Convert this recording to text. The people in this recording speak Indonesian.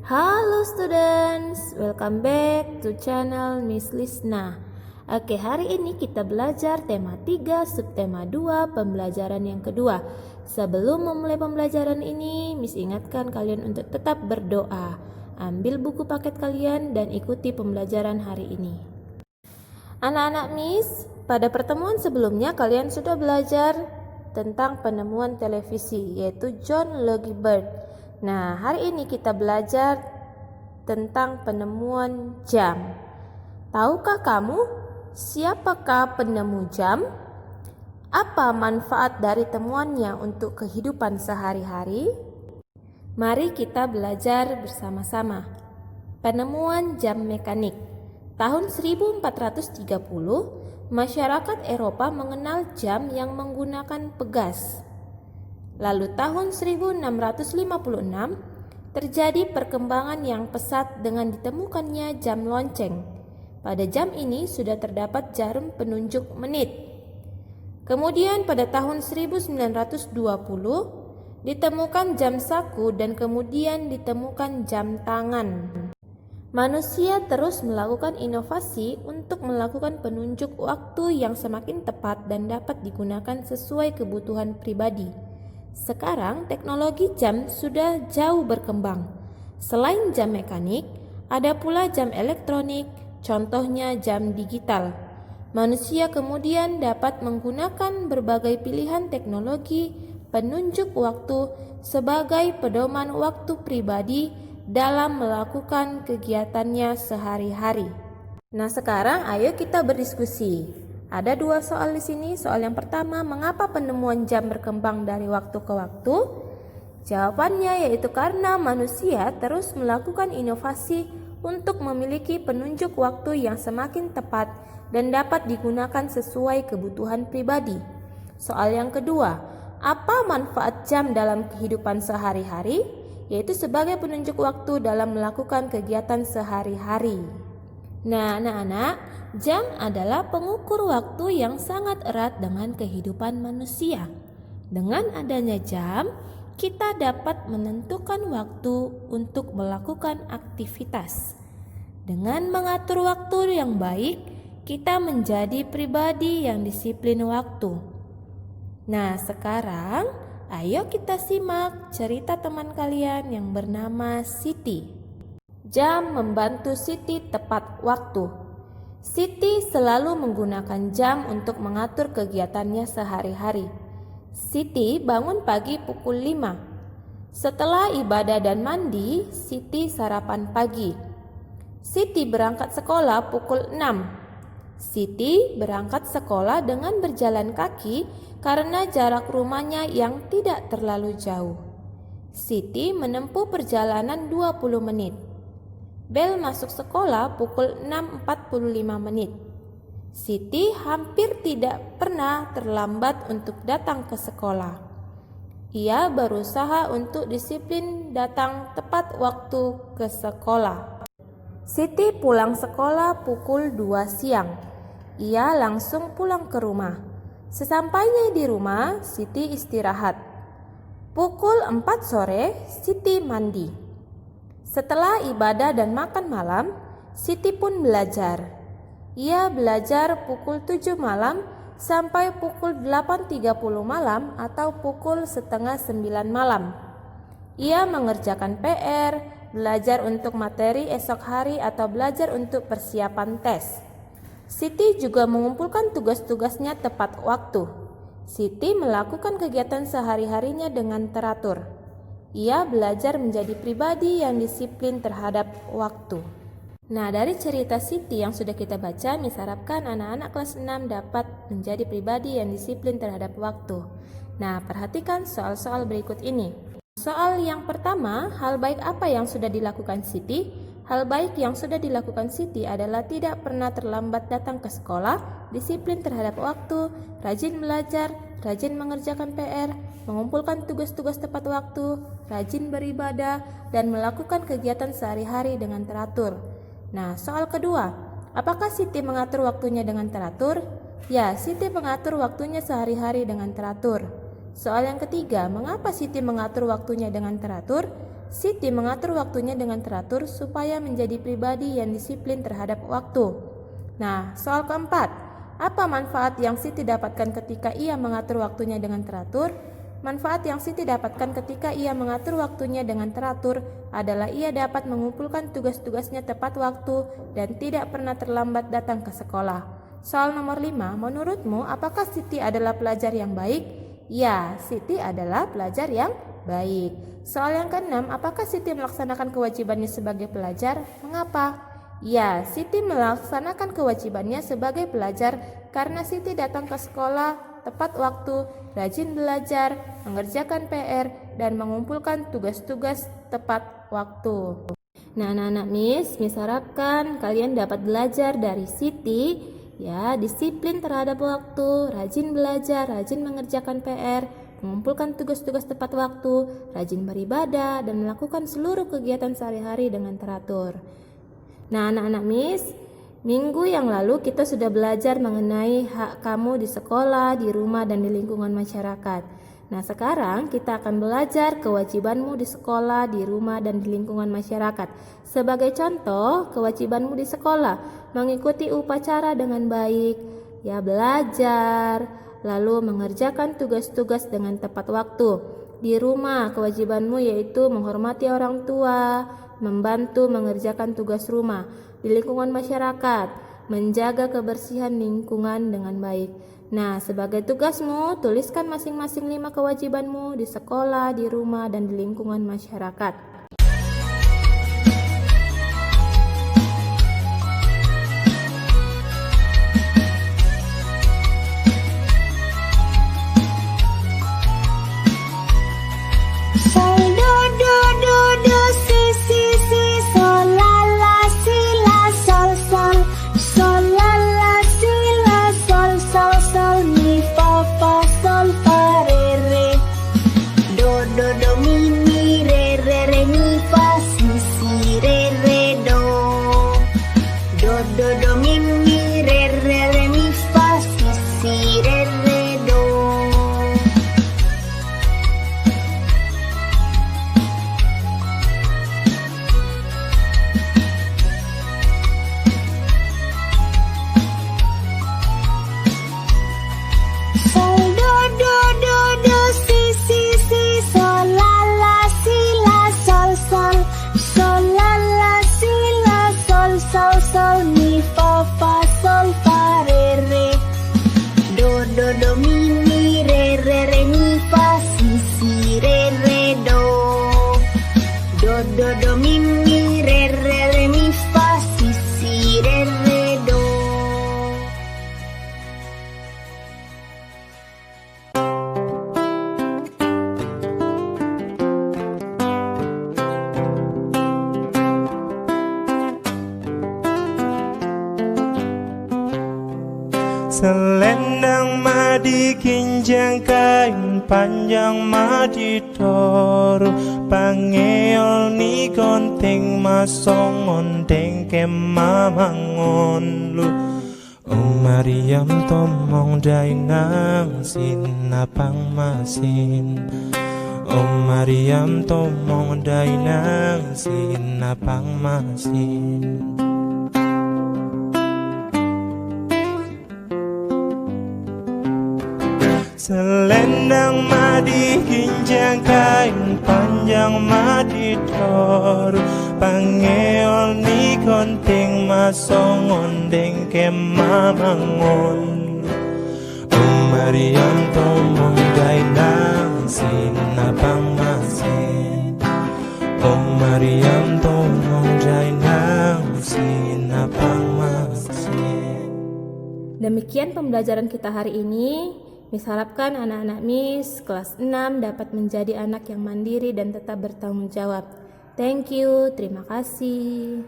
Halo students, welcome back to channel Miss Lisna. Oke, hari ini kita belajar tema 3, subtema 2, pembelajaran yang kedua. Sebelum memulai pembelajaran ini, Miss ingatkan kalian untuk tetap berdoa. Ambil buku paket kalian dan ikuti pembelajaran hari ini. Anak-anak Miss, pada pertemuan sebelumnya kalian sudah belajar tentang penemuan televisi, yaitu John Logie Baird. Nah, hari ini kita belajar tentang penemuan jam. Tahukah kamu siapakah penemu jam? Apa manfaat dari temuannya untuk kehidupan sehari-hari? Mari kita belajar bersama-sama. Penemuan jam mekanik. Tahun 1430, masyarakat Eropa mengenal jam yang menggunakan pegas. Lalu tahun 1656 terjadi perkembangan yang pesat dengan ditemukannya jam lonceng. Pada jam ini sudah terdapat jarum penunjuk menit. Kemudian pada tahun 1920 ditemukan jam saku dan kemudian ditemukan jam tangan. Manusia terus melakukan inovasi untuk melakukan penunjuk waktu yang semakin tepat dan dapat digunakan sesuai kebutuhan pribadi. Sekarang teknologi jam sudah jauh berkembang. Selain jam mekanik, ada pula jam elektronik, contohnya jam digital. Manusia kemudian dapat menggunakan berbagai pilihan teknologi penunjuk waktu sebagai pedoman waktu pribadi dalam melakukan kegiatannya sehari-hari. Nah, sekarang ayo kita berdiskusi. Ada dua soal di sini. Soal yang pertama, mengapa penemuan jam berkembang dari waktu ke waktu? Jawabannya yaitu karena manusia terus melakukan inovasi untuk memiliki penunjuk waktu yang semakin tepat dan dapat digunakan sesuai kebutuhan pribadi. Soal yang kedua, apa manfaat jam dalam kehidupan sehari-hari? Yaitu sebagai penunjuk waktu dalam melakukan kegiatan sehari-hari. Nah, anak-anak, jam adalah pengukur waktu yang sangat erat dengan kehidupan manusia. Dengan adanya jam, kita dapat menentukan waktu untuk melakukan aktivitas. Dengan mengatur waktu yang baik, kita menjadi pribadi yang disiplin waktu. Nah, sekarang ayo kita simak cerita teman kalian yang bernama Siti. Jam membantu Siti tepat waktu. Siti selalu menggunakan jam untuk mengatur kegiatannya sehari-hari. Siti bangun pagi pukul 5. Setelah ibadah dan mandi, Siti sarapan pagi. Siti berangkat sekolah pukul 6. Siti berangkat sekolah dengan berjalan kaki karena jarak rumahnya yang tidak terlalu jauh. Siti menempuh perjalanan 20 menit. Bel masuk sekolah pukul 6.45 menit. Siti hampir tidak pernah terlambat untuk datang ke sekolah. Ia berusaha untuk disiplin datang tepat waktu ke sekolah. Siti pulang sekolah pukul 2 siang. Ia langsung pulang ke rumah. Sesampainya di rumah, Siti istirahat. Pukul 4 sore, Siti mandi. Setelah ibadah dan makan malam, Siti pun belajar. Ia belajar pukul 7 malam sampai pukul 8.30 malam atau pukul setengah 9 malam. Ia mengerjakan PR, belajar untuk materi esok hari atau belajar untuk persiapan tes. Siti juga mengumpulkan tugas-tugasnya tepat waktu. Siti melakukan kegiatan sehari-harinya dengan teratur. Ia belajar menjadi pribadi yang disiplin terhadap waktu. Nah, dari cerita Siti yang sudah kita baca, Miss harapkan anak-anak kelas 6 dapat menjadi pribadi yang disiplin terhadap waktu. Nah, perhatikan soal-soal berikut ini. Soal yang pertama, hal baik apa yang sudah dilakukan Siti? Hal baik yang sudah dilakukan Siti adalah tidak pernah terlambat datang ke sekolah, disiplin terhadap waktu, rajin belajar, rajin mengerjakan PR, mengumpulkan tugas-tugas tepat waktu, rajin beribadah, dan melakukan kegiatan sehari-hari dengan teratur. Nah, soal kedua, apakah Siti mengatur waktunya dengan teratur? Ya, Siti mengatur waktunya sehari-hari dengan teratur. Soal yang ketiga, mengapa Siti mengatur waktunya dengan teratur? Siti mengatur waktunya dengan teratur supaya menjadi pribadi yang disiplin terhadap waktu. Nah, soal keempat, apa manfaat yang Siti dapatkan ketika ia mengatur waktunya dengan teratur? Manfaat yang Siti dapatkan ketika ia mengatur waktunya dengan teratur adalah ia dapat mengumpulkan tugas-tugasnya tepat waktu dan tidak pernah terlambat datang ke sekolah. Soal nomor 5, menurutmu apakah Siti adalah pelajar yang baik? Ya, Siti adalah pelajar yang baik. Soal yang keenam, apakah Siti melaksanakan kewajibannya sebagai pelajar? Mengapa? Ya, Siti melaksanakan kewajibannya sebagai pelajar karena Siti datang ke sekolah tepat waktu, rajin belajar, mengerjakan PR, dan mengumpulkan tugas-tugas tepat waktu. Nah, anak-anak Miss harapkan kalian dapat belajar dari Siti, ya, disiplin terhadap waktu, rajin belajar, rajin mengerjakan PR, mengumpulkan tugas-tugas tepat waktu, rajin beribadah, dan melakukan seluruh kegiatan sehari-hari dengan teratur. Nah, anak-anak Miss, minggu yang lalu kita sudah belajar mengenai hak kamu di sekolah, di rumah, dan di lingkungan masyarakat. Nah, sekarang kita akan belajar kewajibanmu di sekolah, di rumah, dan di lingkungan masyarakat. Sebagai contoh, kewajibanmu di sekolah, mengikuti upacara dengan baik, ya, belajar, lalu mengerjakan tugas-tugas dengan tepat waktu. Di rumah, kewajibanmu yaitu menghormati orang tua, membantu mengerjakan tugas rumah. Di lingkungan masyarakat, menjaga kebersihan lingkungan dengan baik. Nah, sebagai tugasmu, tuliskan masing-masing 5 kewajibanmu di sekolah, di rumah, dan di lingkungan masyarakat. Selendang madi kinjang kain panjang madi toro pangeol ni konting masong ondeng kemamangon lu Mariam tomong dainang sinapang masin Mariam tomong dainang sinapang masin Selendang madi kinjang kain panjang madi toro pangeol ni konting masong ondeng kemamangon Mariam tomong dainang sinapang masin Mariam tomong dainang sinapang masin. Demikian pembelajaran kita hari ini. Miss harapkan anak-anak Miss kelas 6 dapat menjadi anak yang mandiri dan tetap bertanggung jawab. Thank you, terima kasih.